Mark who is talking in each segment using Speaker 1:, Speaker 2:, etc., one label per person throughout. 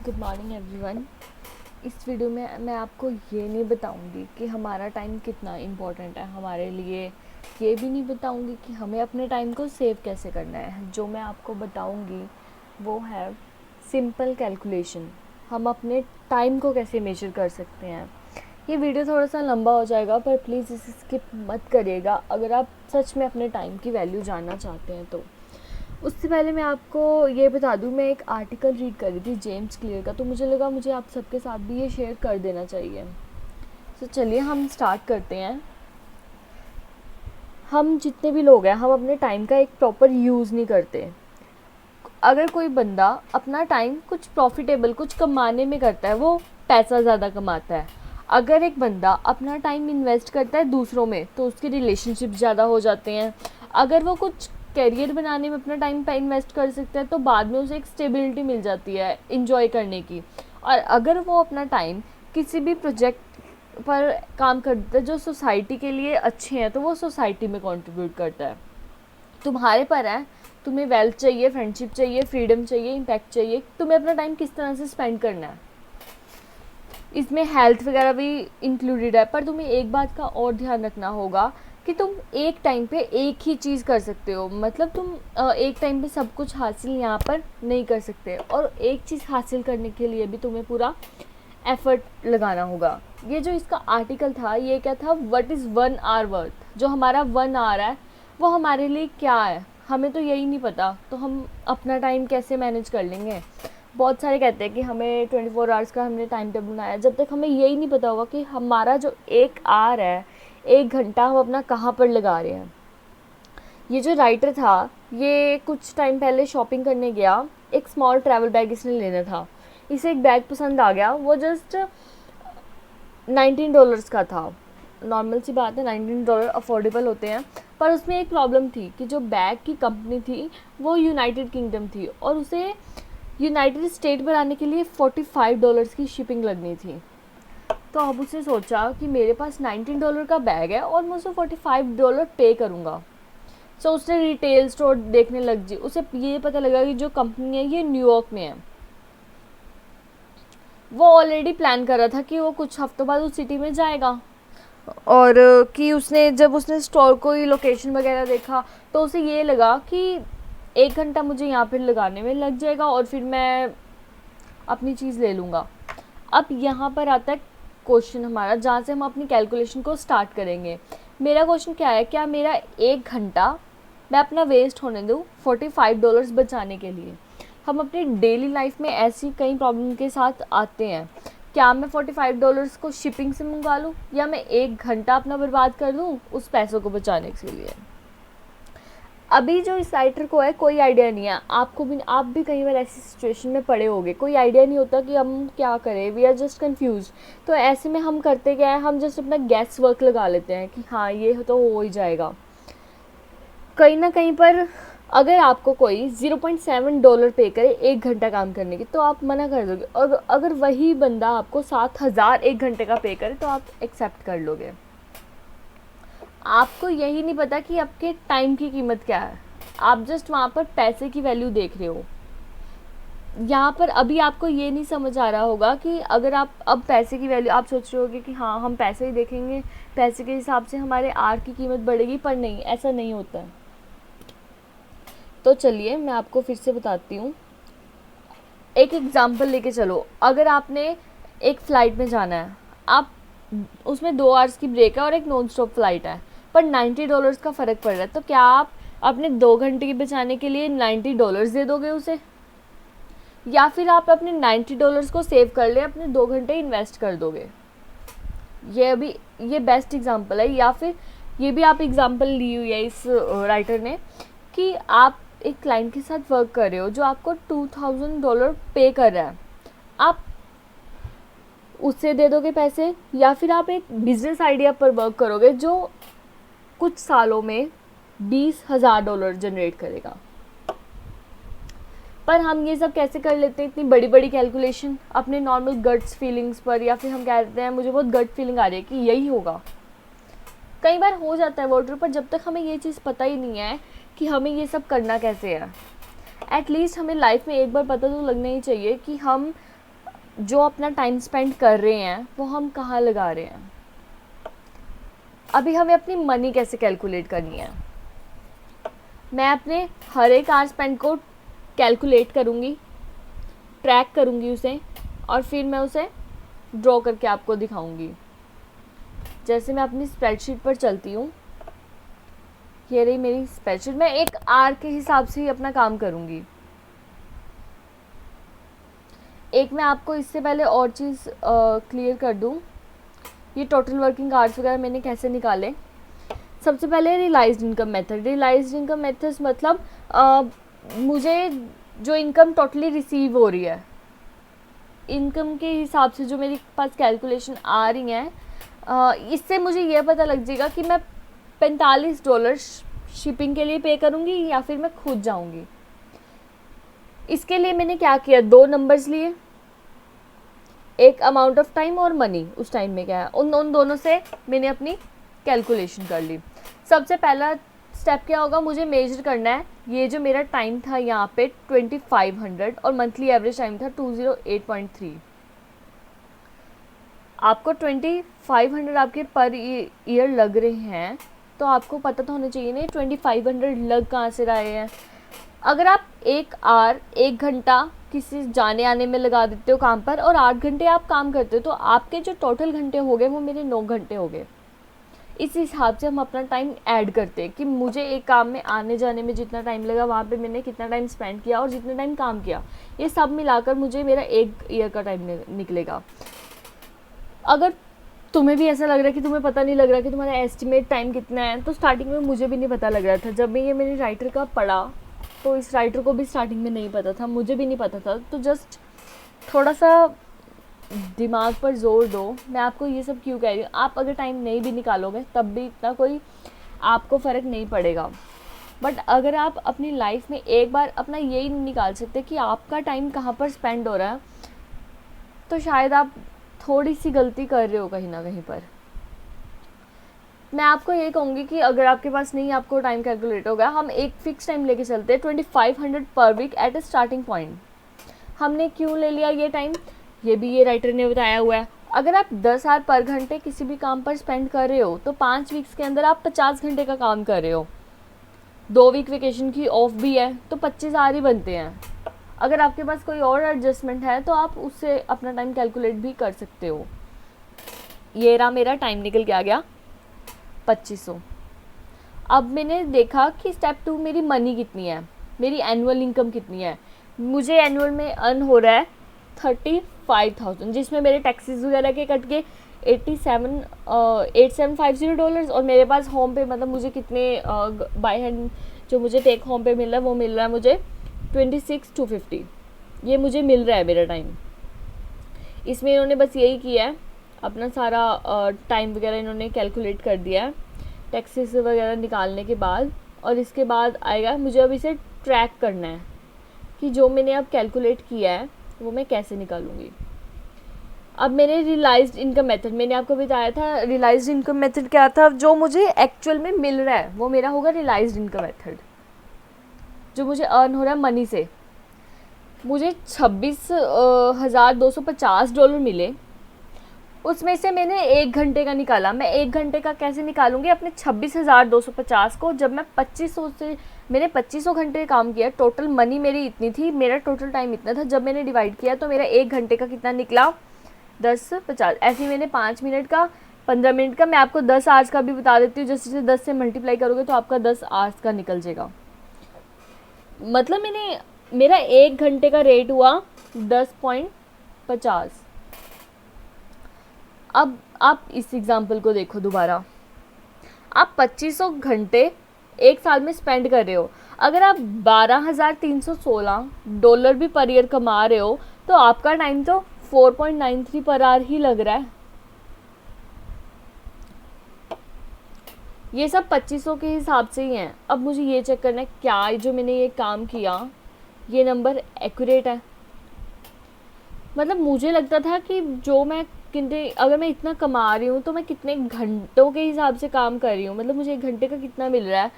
Speaker 1: Good morning everyone. इस video में मैं आपको ये नहीं बताऊंगी कि हमारा टाइम कितना इम्पोर्टेंट है हमारे लिए। ये भी नहीं बताऊंगी कि हमें अपने टाइम को सेव कैसे करना है। जो मैं आपको बताऊंगी वो है सिंपल कैलकुलेशन। हम अपने टाइम को कैसे मेजर कर सकते हैं। ये वीडियो थोड़ा सा लंबा हो जाएगा पर प्लीज़ इसे स्किप मत करिएगा अगर आप सच में अपने टाइम की वैल्यू जानना चाहते हैं तो। उससे पहले मैं आपको ये बता दूँ, मैं एक आर्टिकल रीड कर रही थी जेम्स क्लियर का, तो मुझे लगा मुझे आप सबके साथ भी ये शेयर कर देना चाहिए। तो चलिए हम स्टार्ट करते हैं। हम जितने भी लोग हैं हम अपने टाइम का एक प्रॉपर यूज़ नहीं करते। अगर कोई बंदा अपना टाइम कुछ प्रॉफिटेबल कुछ कमाने में करता है वो पैसा ज़्यादा कमाता है। अगर एक बंदा अपना टाइम इन्वेस्ट करता है दूसरों में तो उसके रिलेशनशिप ज़्यादा हो जाते हैं। अगर वो कुछ करियर बनाने में अपना टाइम पे इन्वेस्ट कर सकता है तो बाद में उसे एक स्टेबिलिटी मिल जाती है इंजॉय करने की। और अगर वो अपना टाइम किसी भी प्रोजेक्ट पर काम करता है जो सोसाइटी के लिए अच्छे हैं तो वो सोसाइटी में कंट्रीब्यूट करता है। तुम्हारे पर है, तुम्हें वेल्थ चाहिए, फ्रेंडशिप चाहिए, फ्रीडम चाहिए, इम्पैक्ट चाहिए, तुम्हें अपना टाइम किस तरह से स्पेंड करना है। इसमें हेल्थ वगैरह भी इंक्लूडेड है। पर तुम्हें एक बात का और ध्यान रखना होगा कि तुम एक टाइम पे एक ही चीज़ कर सकते हो। मतलब तुम एक टाइम पे सब कुछ हासिल यहाँ पर नहीं कर सकते और एक चीज़ हासिल करने के लिए भी तुम्हें पूरा एफर्ट लगाना होगा। ये जो इसका आर्टिकल था ये क्या था, व्हाट इज़ 1 आवर वर्थ। जो हमारा 1 आवर है वो हमारे लिए क्या है, हमें तो यही नहीं पता, तो हम अपना टाइम कैसे मैनेज कर लेंगे। बहुत सारे कहते हैं कि हमें 24 आवर्स का हमने टाइम टेबल बनाया, जब तक हमें यही नहीं पता होगा कि हमारा जो 1 आवर है 1 घंटा हम अपना कहाँ पर लगा रहे हैं। ये जो राइटर था ये कुछ टाइम पहले शॉपिंग करने गया, एक स्मॉल ट्रैवल बैग इसने लेना था। इसे एक बैग पसंद आ गया, वो जस्ट $19 का था। नॉर्मल सी बात है, $19 अफोर्डेबल होते हैं। पर उसमें एक प्रॉब्लम थी कि जो बैग की कंपनी थी वो यूनाइटेड किंगडम थी और उसे यूनाइटेड स्टेट पर आने के लिए $45 की शिपिंग लगनी थी। तो अब उसने सोचा कि मेरे पास $19 का बैग है और मैं उसे $45 पे करूँगा। सो उसने रिटेल स्टोर देखने लग जी। उसे ये पता लगा कि जो कंपनी है ये न्यूयॉर्क में है। वो ऑलरेडी प्लान कर रहा था कि वो कुछ हफ्तों बाद उस सिटी में जाएगा और कि उसने जब उसने स्टोर को ही लोकेशन वगैरह देखा तो उसे ये लगा कि 1 घंटा मुझे यहाँ पर लगाने में लग जाएगा और फिर मैं अपनी चीज़ ले लूँगा। अब यहाँ पर आता है क्वेश्चन हमारा जहाँ से हम अपनी कैलकुलेशन को स्टार्ट करेंगे। मेरा क्वेश्चन क्या है, क्या मेरा 1 घंटा मैं अपना वेस्ट होने दूँ $45 बचाने के लिए। हम अपनी डेली लाइफ में ऐसी कई प्रॉब्लम के साथ आते हैं। क्या मैं $45 को शिपिंग से मंगवा लूँ या मैं 1 घंटा अपना बर्बाद कर दूँ उस पैसों को बचाने के लिए। अभी जो इस राइटर को है कोई आइडिया नहीं है, आपको भी, आप भी कई बार ऐसी सिचुएशन में पड़े होंगे, कोई आइडिया नहीं होता कि हम क्या करें, वी आर जस्ट कन्फ्यूज। तो ऐसे में हम करते क्या है, हम जस्ट अपना गैस वर्क लगा लेते हैं कि हाँ ये तो हो ही जाएगा। कहीं ना कहीं पर अगर आपको कोई $0.7 पे करे 1 घंटा काम करने की तो आप मना कर दोगे, और अगर वही बंदा आपको 7,000 1 घंटे का पे करे तो आप एक्सेप्ट कर लोगे। आपको यही नहीं पता कि आपके टाइम की कीमत क्या है, आप जस्ट वहाँ पर पैसे की वैल्यू देख रहे हो। यहाँ पर अभी आपको ये नहीं समझ आ रहा होगा कि अगर आप अब पैसे की वैल्यू, आप सोच रहे होगे कि हाँ हम पैसे ही देखेंगे, पैसे के हिसाब से हमारे आर की कीमत बढ़ेगी, पर नहीं, ऐसा नहीं होता है। तो चलिए मैं आपको फिर से बताती हूँ। एक एग्जाम्पल लेके चलो, अगर आपने एक फ़्लाइट में जाना है, आप उसमें 2 आवर्स की ब्रेक है और एक नॉन स्टॉप फ्लाइट है, पर $90 का फ़र्क पड़ रहा है, तो क्या आप अपने 2 घंटे की बचाने के लिए $90 दे दोगे उसे, या फिर आप अपने $90 को सेव कर ले अपने 2 घंटे इन्वेस्ट कर दोगे। ये बेस्ट एग्जांपल है। या फिर ये भी आप एग्जांपल ली हुई है इस राइटर ने कि आप एक क्लाइंट के साथ वर्क कर रहे हो जो आपको $2,000 पे कर रहा है, आप उससे दे दोगे पैसे, या फिर आप एक बिजनेस आइडिया पर वर्क करोगे जो कुछ सालों में $20,000 जनरेट करेगा। पर हम ये सब कैसे कर लेते हैं, इतनी बड़ी बड़ी कैलकुलेशन अपने नॉर्मल गट्स फीलिंग्स पर, या फिर हम कहते हैं मुझे बहुत गट फीलिंग आ रही है कि यही होगा। कई बार हो जाता है वर्डर, पर जब तक हमें ये चीज़ पता ही नहीं है कि हमें ये सब करना कैसे है। एटलीस्ट हमें लाइफ में एक बार पता तो लगना ही चाहिए कि हम जो अपना टाइम स्पेंड कर रहे हैं वो हम कहाँ लगा रहे हैं। अभी हमें अपनी मनी कैसे कैलकुलेट करनी है। मैं अपने हर एक आवर स्पेंड को कैलकुलेट करूँगी, ट्रैक करूँगी उसे, और फिर मैं उसे ड्रॉ करके आपको दिखाऊँगी। जैसे मैं अपनी स्प्रेडशीट पर चलती हूँ, ये रही मेरी स्प्रेडशीट। मैं एक आवर के हिसाब से ही अपना काम करूँगी। एक मैं आपको इससे पहले और चीज़ क्लियर कर दूँ, ये टोटल वर्किंग आवर्स वगैरह मैंने कैसे निकाले। सबसे पहले realized income method. Realized income method मतलब मुझे जो इनकम टोटली रिसीव हो रही है, इनकम के हिसाब से जो मेरे पास कैलकुलेशन आ रही हैं, इससे मुझे यह पता लग जाएगा कि मैं $45 शिपिंग के लिए पे करूँगी या फिर मैं खुद जाऊँगी। इसके लिए मैंने क्या किया, 2 नंबर्स लिए, एक अमाउंट ऑफ टाइम और मनी उस टाइम में क्या है, उन दोनों से मैंने अपनी कैलकुलेशन कर ली। सबसे पहला स्टेप क्या होगा, मुझे मेजर करना है ये जो मेरा टाइम था यहाँ पे 2500 और मंथली एवरेज टाइम था 208.3। आपको 2500 आपके पर ईयर लग रहे हैं तो आपको पता तो होना चाहिए नहीं 2500 लग कहाँ से रहे हैं। अगर आप 1 आवर 1 घंटा किसी जाने आने में लगा देते हो काम पर और 8 घंटे आप काम करते हो तो आपके जो टोटल घंटे हो गए वो मेरे 9 घंटे हो गए। इस हिसाब से हम अपना टाइम ऐड करते हैं कि मुझे एक काम में आने जाने में जितना टाइम लगा वहाँ पे मैंने कितना टाइम स्पेंड किया और जितना टाइम काम किया, ये सब मिलाकर मुझे मेरा 1 ईयर का टाइम निकलेगा। अगर तुम्हें भी ऐसा लग रहा है कि तुम्हें पता नहीं लग रहा कि तुम्हारा एस्टिमेट टाइम कितना है, तो स्टार्टिंग में मुझे भी नहीं पता लग रहा था। जब मैं ये मेरे राइटर का पढ़ा तो इस राइटर को भी स्टार्टिंग में नहीं पता था, मुझे भी नहीं पता था। तो जस्ट थोड़ा सा दिमाग पर जोर दो। मैं आपको ये सब क्यों कह रही हूँ, आप अगर टाइम नहीं भी निकालोगे तब भी इतना कोई आपको फ़र्क नहीं पड़ेगा। बट अगर आप अपनी लाइफ में एक बार अपना यही नहीं निकाल सकते कि आपका टाइम कहाँ पर स्पेंड हो रहा है, तो शायद आप थोड़ी सी गलती कर रहे हो कहीं ना कहीं पर। मैं आपको ये कहूँगी कि अगर आपके पास नहीं आपको टाइम कैलकुलेट होगा, हम एक फ़िक्स टाइम लेके चलते हैं 2500 पर वीक एट ए स्टार्टिंग पॉइंट। हमने क्यों ले लिया ये टाइम, ये भी ये राइटर ने बताया हुआ है। अगर आप 10 आवर पर घंटे किसी भी काम पर स्पेंड कर रहे हो तो 5 वीक्स के अंदर आप 50 घंटे का काम कर रहे हो। 2 वीक वेकेशन की ऑफ भी है तो 25 आवर ही बनते हैं। अगर आपके पास कोई और एडजस्टमेंट है तो आप उससे अपना टाइम कैलकुलेट भी कर सकते हो। ये रहा मेरा टाइम निकल के आ गया 2500। अब मैंने देखा कि स्टेप 2 मेरी मनी कितनी है, मेरी एनुअल इनकम कितनी है। मुझे एनुअल में अर्न हो रहा है 35,000, जिसमें मेरे टैक्सेस वगैरह के कट के $8750 और मेरे पास होम पे मतलब मुझे कितने बाय हैंड जो मुझे टेक होम पे मिल रहा है वो मिल रहा है मुझे 26,250। ये मुझे मिल रहा है मेरा टाइम। इसमें इन्होंने बस यही किया है, अपना सारा टाइम वगैरह इन्होंने कैलकुलेट कर दिया है टैक्सेस वगैरह निकालने के बाद। और इसके बाद आएगा मुझे अब इसे ट्रैक करना है कि जो मैंने अब कैलकुलेट किया है वो मैं कैसे निकालूंगी। अब मैंने रियलाइज्ड इनकम मेथड, मैंने आपको बताया था रियलाइज्ड इनकम मेथड क्या था, जो मुझे एक्चुअल में मिल रहा है वो मेरा होगा रियलाइज्ड इनकम मेथड। जो मुझे अर्न हो रहा है मनी से, मुझे $26,250 मिले, उसमें से मैंने 1 घंटे का निकाला। मैं 1 घंटे का कैसे निकालूंगी अपने 26,250 को, जब मैं 2500 से मैंने 2500 घंटे काम किया, टोटल मनी मेरी इतनी थी, मेरा टोटल टाइम इतना था। जब मैंने डिवाइड किया तो मेरा 1 घंटे का कितना निकला 10/50। ऐसे मैंने 5 मिनट का 15 मिनट का, मैं आपको 10 आवर्स का भी बता देती हूँ। जैसे 10 से मल्टीप्लाई करोगे तो आपका 10 आवर्स का निकल जाएगा। मतलब मेरा 1 घंटे का रेट हुआ 10.50। अब आप इस एग्जाम्पल को देखो दोबारा, आप 2500 घंटे एक साल में स्पेंड कर रहे हो। अगर आप $12,316 भी पर ईयर कमा रहे हो तो आपका टाइम तो 4.93 पर आवर ही लग रहा है। ये सब 2500 के हिसाब से ही हैं। अब मुझे ये चेक करना है क्या जो मैंने ये काम किया ये नंबर एक्यूरेट है। मतलब मुझे लगता था कि जो मैं कितने, अगर मैं इतना कमा रही हूँ तो मैं कितने घंटों के हिसाब से काम कर रही हूँ, मतलब मुझे 1 घंटे का कितना मिल रहा है,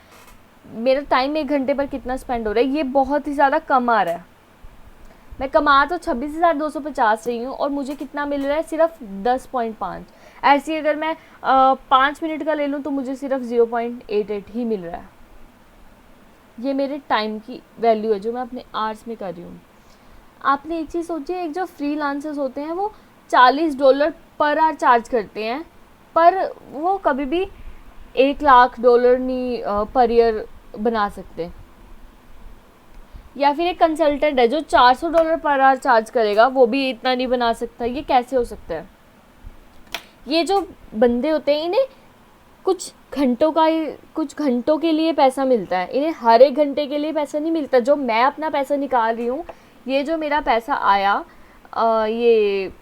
Speaker 1: मेरा टाइम 1 घंटे पर कितना स्पेंड हो रहा है, ये बहुत ही ज़्यादा कम आ रहा है। मैं कमा तो 26,250 रही हूँ और मुझे कितना मिल रहा है, सिर्फ 10.5। ऐसे ही अगर मैं 5 मिनट का ले लूँ तो मुझे सिर्फ 0.88 ही मिल रहा है। ये मेरे टाइम की वैल्यू है जो मैं अपने आवर्स में कर रही हूँ। आपने एक चीज़ सोची है, एक जो फ्रीलांसर्स होते हैं वो $40 पर आवर चार्ज करते हैं, पर वो कभी भी $1,00,000 नहीं पर ईयर बना सकते। या फिर एक कंसल्टेंट है जो $400 पर आवर चार्ज करेगा, वो भी इतना नहीं बना सकता। ये कैसे हो सकता है? ये जो बंदे होते हैं इन्हें कुछ घंटों के लिए पैसा मिलता है, इन्हें हर एक घंटे के लिए पैसा नहीं मिलता। जो मैं अपना पैसा निकाल रही हूँ, ये जो मेरा पैसा आया, ये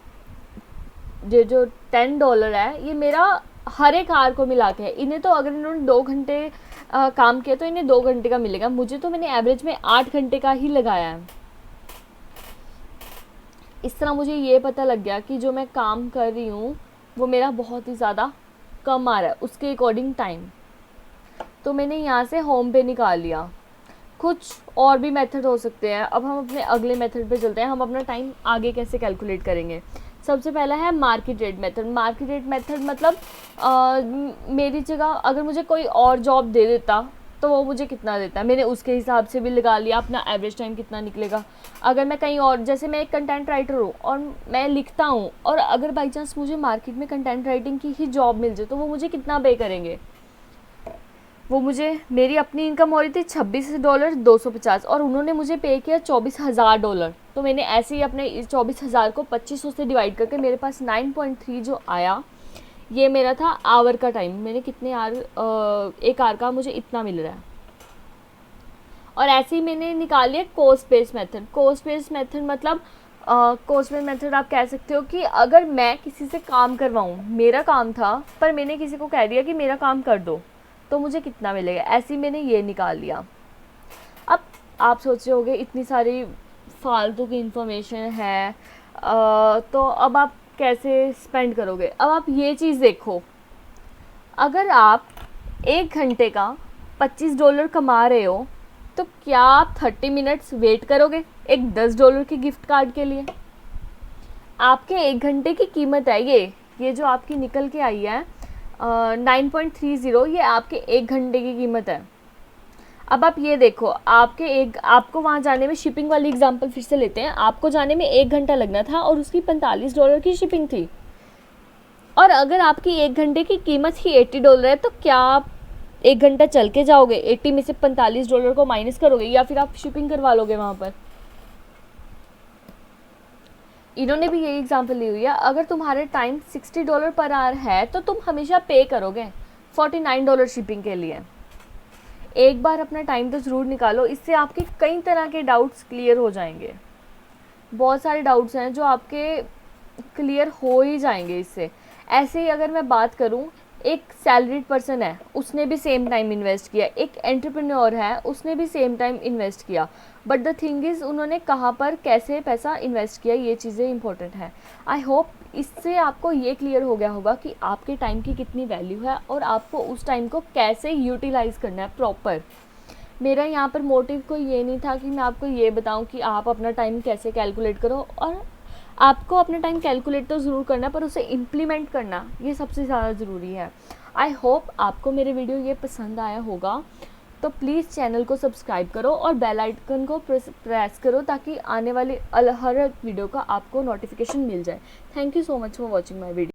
Speaker 1: जो $10 है, ये मेरा हर एक आवर को मिला के है। इन्हें तो अगर इन्होंने 2 घंटे काम किया तो इन्हें 2 घंटे का मिलेगा, मुझे तो मैंने एवरेज में 8 घंटे का ही लगाया है। इस तरह मुझे ये पता लग गया कि जो मैं काम कर रही हूँ वो मेरा बहुत ही ज़्यादा कम आ रहा है उसके अकॉर्डिंग टाइम। तो मैंने यहाँ से होम पे निकाल लिया। कुछ और भी मेथड हो सकते हैं। अब हम अपने अगले मेथड पे चलते हैं। हम अपना टाइम आगे कैसे कैलकुलेट करेंगे? सबसे पहला है market rate method. Market rate method मतलब मेरी जगह अगर मुझे कोई और जॉब दे देता तो वो मुझे कितना देता है, मैंने उसके हिसाब से भी लगा लिया अपना एवरेज टाइम कितना निकलेगा। अगर मैं कहीं और, जैसे मैं एक कंटेंट राइटर हूँ और मैं लिखता हूँ, और अगर बाई चांस मुझे मार्केट में कंटेंट राइटिंग की ही जॉब मिल जाए तो वो मुझे कितना पे करेंगे? वो मुझे, मेरी अपनी इनकम हो रही थी $26,250 और उन्होंने मुझे पे किया $24,000। तो मैंने ऐसे ही अपने इस 24,000 को 2500 से डिवाइड करके मेरे पास 9.3 जो आया, ये मेरा था आवर का टाइम। मैंने कितने आवर, एक आवर का मुझे इतना मिल रहा है। और ऐसे ही मैंने निकाल लिया cost based method. Cost based method मतलब कॉस्ट बेस्ड मेथड आप कह सकते हो कि अगर मैं किसी से काम करवाऊँ, मेरा काम था पर मैंने किसी को कह दिया कि मेरा काम कर दो, तो मुझे कितना मिलेगा, ऐसे ही मैंने ये निकाल लिया। अब आप सोच रहे होगे इतनी सारी फालतू की इंफॉर्मेशन है, तो अब आप कैसे स्पेंड करोगे? अब आप ये चीज़ देखो, अगर आप 1 घंटे का $25 कमा रहे हो तो क्या आप 30 मिनट्स वेट करोगे एक $10 की गिफ्ट कार्ड के लिए? आपके 1 घंटे की कीमत है ये जो आपकी निकल के आई है 9.30, ये आपके 1 घंटे की कीमत है। अब आप ये देखो, आपको वहाँ जाने में, शिपिंग वाली एग्जांपल फिर से लेते हैं, आपको जाने में 1 घंटा लगना था और उसकी $45 की शिपिंग थी। और अगर आपकी 1 घंटे की कीमत ही $80 है तो क्या आप 1 घंटा चल के जाओगे, 80 में से $45 को माइनस करोगे, या फिर आप शिपिंग करवा लोगे वहाँ पर? इन्होंने भी यही एग्जांपल ली हुई है। अगर तुम्हारे टाइम $60 पर आवर है तो तुम हमेशा पे करोगे $49 शिपिंग के लिए। एक बार अपना टाइम तो ज़रूर निकालो, इससे आपके कई तरह के डाउट्स क्लियर हो जाएंगे। बहुत सारे डाउट्स हैं जो आपके क्लियर हो ही जाएंगे इससे। ऐसे ही अगर मैं बात करूं, एक सैलरीड पर्सन है, उसने भी सेम टाइम इन्वेस्ट किया, एक एंटरप्रेन्योर है, उसने भी सेम टाइम इन्वेस्ट किया, बट द थिंग इज़ उन्होंने कहाँ पर कैसे पैसा इन्वेस्ट किया, ये चीज़ें इंपॉर्टेंट है। आई होप इससे आपको ये क्लियर हो गया होगा कि आपके टाइम की कितनी वैल्यू है और आपको उस टाइम को कैसे यूटिलाइज़ करना है प्रॉपर। मेरा यहाँ पर मोटिव कोई ये नहीं था कि मैं आपको ये बताऊँ कि आप अपना टाइम कैसे कैलकुलेट करो, और आपको अपना टाइम कैलकुलेट तो ज़रूर करना, पर उसे इम्प्लीमेंट करना ये सबसे ज़्यादा ज़रूरी है। आई होप आपको मेरे वीडियो ये पसंद आया होगा, तो प्लीज़ चैनल को सब्सक्राइब करो और बेल आइकन को प्रेस करो ताकि आने वाली हर वीडियो का आपको नोटिफिकेशन मिल जाए। Thank you so much for watching my video.